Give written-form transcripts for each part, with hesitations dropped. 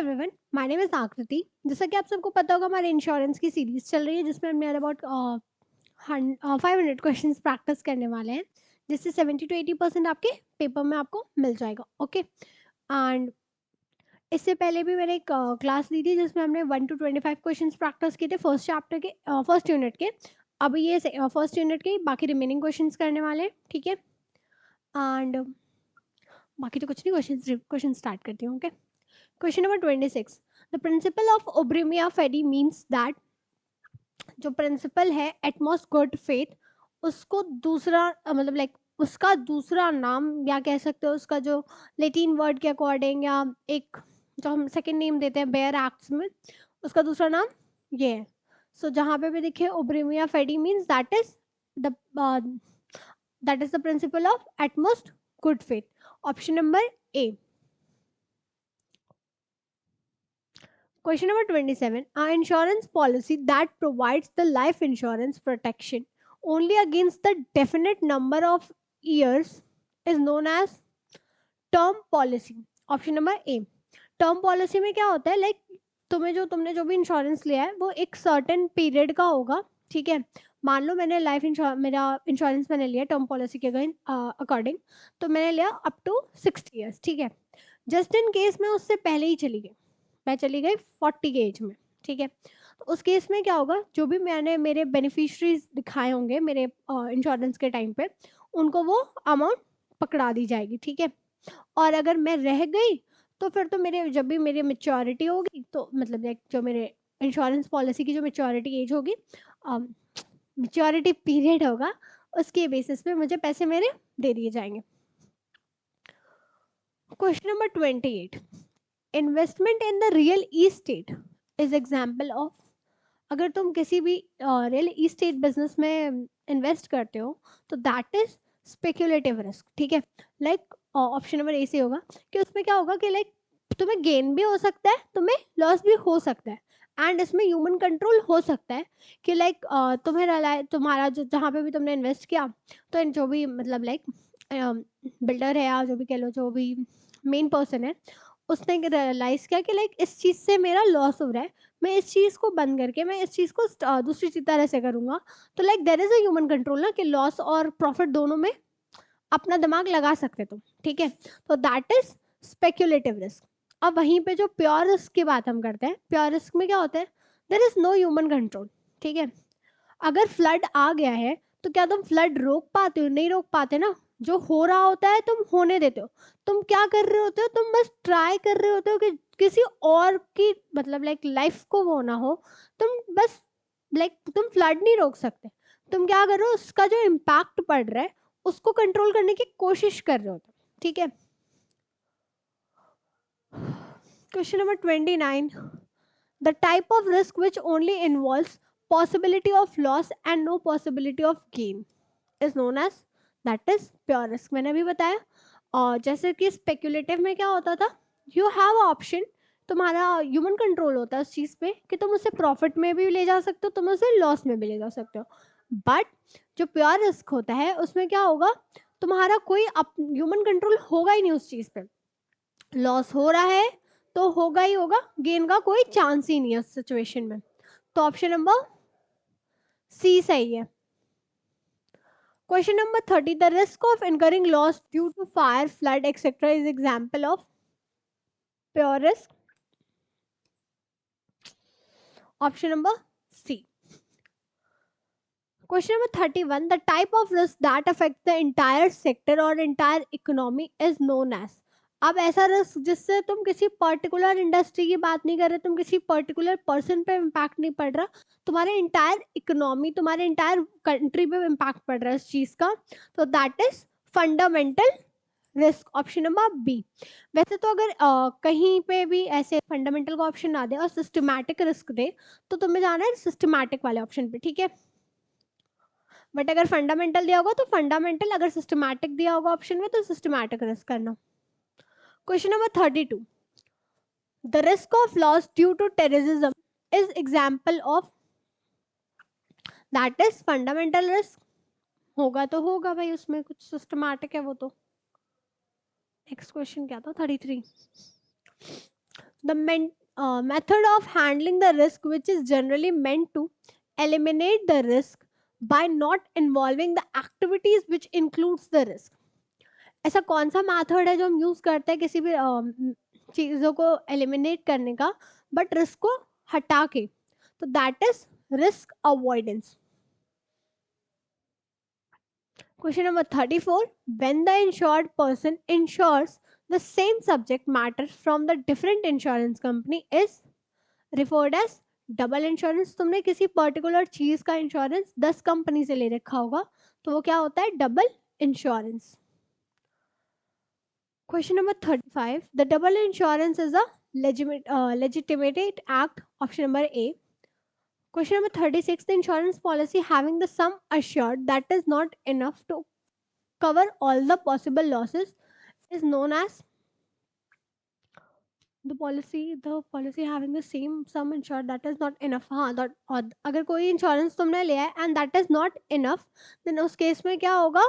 Everyone, my name is आकृति। जैसा कि आप सबको पता होगा, हमारे इंश्योरेंस की सीरीज चल रही है जिसमें हम नियर अबाउट 500 क्वेश्चंस प्रैक्टिस करने वाले हैं, जिससे 70 to 80% आपके पेपर में आपको मिल जाएगा। ओके एंड इससे पहले भी मैंने एक क्लास ली थी जिसमें हमने 1 to 25 क्वेश्चंस प्रैक्टिस किए थे फर्स्ट चैप्टर के, फर्स्ट यूनिट के। अभी ये फर्स्ट यूनिट के बाकी रिमेनिंग क्वेश्चंस करने वाले हैं, ठीक है। एंड बाकी तो कुछ नहीं, क्वेश्चन स्टार्ट करती हूँ। Okay, question number 26। The principle of ओब्रिमिया फेडी मीन्स दैट, जो प्रिंसिपल है एटमॉस्ट गुड फेथ, उसको दूसरा मतलब लाइक उसका दूसरा नाम या कह सकते हो उसका जो लेटिन वर्ड के अकॉर्डिंग, या एक जो हम सेकंड नेम देते हैं बेयर एक्ट्स में, उसका दूसरा नाम ये है। सो जहाँ पे भी दिखे ओब्रिमिया फेडी means the that is the principle of utmost good faith. Option number A. Question number 27. An insurance policy that provides the life insurance protection only against the definite number of years is known as term policy. Option number A. Term policy में क्या होता है, like तुमने जो भी insurance लिया है वो एक सर्टेन पीरियड का होगा, ठीक है। मान लो मैंने मेरा इंश्योरेंस मैंने लिया टर्म पॉलिसी के अकॉर्डिंग, तो मैंने लिया अप टू 60 ईयर्स, ठीक है। जस्ट इन केस मैं उससे पहले ही चली गई, मैं चली गई 40 के एज में, ठीक है। तो उस केस में क्या होगा, जो भी मैंने मेरे बेनिफिशरीज दिखाए होंगे मेरे इंश्योरेंस के टाइम पे, उनको वो अमाउंट पकड़ा दी जाएगी, ठीक है। और अगर मैं रह गई तो फिर तो मेरे जब भी मेरी मेच्योरिटी होगी, तो मतलब लाइक जो मेरे इंश्योरेंस पॉलिसी की जो मेच्योरिटी एज होगी, मेच्योरिटी पीरियड होगा, उसके बेसिस पे मुझे पैसे मेरे दे दिए जाएंगे। Question number 28। Investment in the real estate is example of, अगर तुम किसी भी रियल इस्टेट बिजनेस में इन्वेस्ट करते हो तो दैट इज स्पेक्यूलेटिव रिस्क, ठीक है। लाइक ऑप्शन नंबर ए से होगा कि उसमें क्या होगा कि लाइक तुम्हें गेन भी हो सकता है, तुम्हें लॉस भी हो सकता है, एंड इसमें ह्यूमन कंट्रोल हो सकता है कि लाइक तुम्हारा जो जहाँ पे भी तुमने इन्वेस्ट किया, तो जो भी मतलब लाइक बिल्डर है या जो भी कह लो, जो भी मेन पर्सन है, उसने रियलाइज किया कि लाइक इस चीज़ से मेरा लॉस हो रहा है, मैं इस चीज़ को बंद करके मैं इस चीज़ को दूसरी तरह से करूँगा। तो like there is a human control ना, कि लॉस और प्रॉफिट दोनों में अपना दिमाग लगा सकते तुम, ठीक है। तो दैट इज स्पेक्यूलेटिव रिस्क। अब वहीं पे जो प्योर रिस्क की बात हम करते हैं, प्योर रिस्क में क्या होता है, there is no human control, ठीक है। अगर फ्लड आ गया है तो क्या तुम फ्लड रोक पाते हो? नहीं रोक पाते ना। जो हो रहा होता है तुम होने देते हो। तुम क्या कर रहे होते हो, तुम बस ट्राई कर रहे होते हो कि किसी और की मतलब लाइक लाइफ को वो ना हो। तुम बस लाइक तुम फ्लड नहीं रोक सकते, तुम क्या कर रहे हो, उसका जो इम्पैक्ट पड़ रहा है उसको कंट्रोल करने की कोशिश कर रहे हो, ठीक है। Question number 29। The type of risk which only involves possibility of loss and no possibility of gain is known as, that is pure risk। मैंने अभी बताया। और जैसे कि स्पेक्यूलेटिव में क्या होता था, यू हैव ऑप्शन, तुम्हारा ह्यूमन कंट्रोल होता है उस चीज़ पे कि तुम उसे प्रॉफिट में भी ले जा सकते हो, तुम उसे लॉस में भी ले जा सकते हो। बट जो प्योर रिस्क होता है उसमें क्या होगा, तुम्हारा कोई ह्यूमन कंट्रोल होगा ही नहीं उस चीज़ पे। लॉस हो रहा है तो होगा ही होगा, गेन का कोई चांस ही नहीं है उस सिचुएशन में। तो ऑप्शन नंबर सी सही है। Question number 30। The risk of incurring loss due to fire, flood etcetera is example of pure risk. Option number C. Question number 31। The type of risk that affect the entire sector और entire economy is known as. अब ऐसा risk जिससे तुम किसी particular industry की बात नहीं कर रहे, तुम किसी पर्टिकुलर पर्सन पे इम्पैक्ट नहीं पड़ रहा, तुम्हारे इंटायर इकोनॉमी, तुम्हारे इंटायर कंट्री पे इम्पैक्ट पड़ रहा है इस चीज का, तो that is fundamental risk. Option number B. वैसे तो अगर कहीं पे भी ऐसे फंडामेंटल का ऑप्शन ना दे और सिस्टमैटिक रिस्क दे, तो तुम्हें जाना है सिस्टमैटिक वाले ऑप्शन पे, ठीक है। बट अगर फंडामेंटल दिया होगा तो फंडामेंटल, अगर सिस्टमैटिक दिया होगा ऑप्शन में तो सिस्टमैटिक रिस्क करना। Question number 32। The risk of loss due to terrorism is example of, that is fundamental risk. होगा तो होगा भाई, उसमें कुछ सिस्टमैटिक है वो तो। नेक्स्ट क्वेश्चन क्या था, 33। the method of handling the risk which is generally meant to eliminate the risk by not involving the activities which includes the risk. ऐसा कौन सा मेथड है जो हम यूज करते हैं किसी भी चीजों को एलिमिनेट करने का बट रिस्क को हटा के, तो that is risk avoidance. Question number 34. When the insured person insures the same subject matter from the different insurance company is referred as double insurance. तुमने किसी पर्टिकुलर चीज का इंश्योरेंस 10 कंपनी से ले रखा होगा तो वो क्या होता है? Double insurance. Question number 35. The double insurance is a legitimate act. Option number A. Question number 36. The insurance policy having the sum assured that is not enough to cover all the possible losses is known as the policy having the same sum insured that is not enough. हाँ, अगर कोई insurance तुमने लिया है and that is not enough, then उस case में क्या होगा?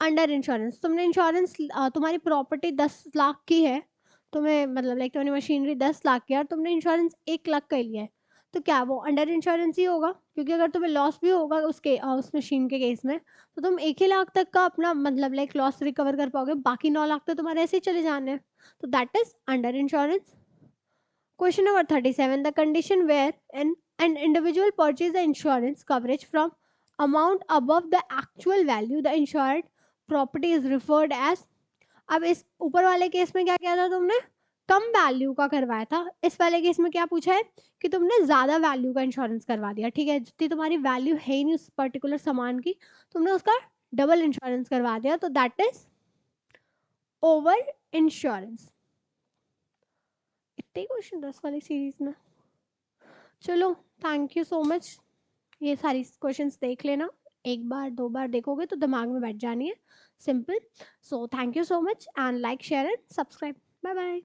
Under insurance. तुमने इंश्योरेंस, तुम्हारी प्रॉपर्टी 10 लाख की है, तुम्हें मतलब लाइक तुम्हारी मशीनरी 10 लाख की है और तुमने इंश्योरेंस 1 लाख का लिया है, तो क्या वो अंडर इंश्योरेंस ही होगा? क्योंकि अगर तुम्हें लॉस भी होगा उस मशीन के केस में, तो तुम 1 ही लाख तक का अपना मतलब लाइक लॉस रिकवर कर पाओगे, बाकी 9 लाख तो तुम्हारे ऐसे ही चले जाने हैं. तो that is under insurance. Question number 37. The condition where an individual purchases the insurance coverage from amount above the actual value the insured property is referred as. अब इस ऊपर वाले केस में क्या किया था तुमने? कम वैल्यू का करवाया था. इस वाले केस में क्या पूछा है कि तुमने ज्यादा वैल्यू का इंश्योरेंस करवा दिया. ठीक है, जितनी तुम्हारी वैल्यू है ही नहीं उस पर्टिकुलर सामान की, तुमने उसका डबल इंश्योरेंस करवा दिया, तो दैट इज ओवर इंश्योरेंस. इतने क्वेश्चन 10 वाली सीरीज में. चलो, थैंक यू सो मच. ये सारी क्वेश्चंस देख लेना, एक बार 2 बार देखोगे तो दिमाग में बैठ जानी है. Simple. So thank you so much and like share and subscribe. Bye bye.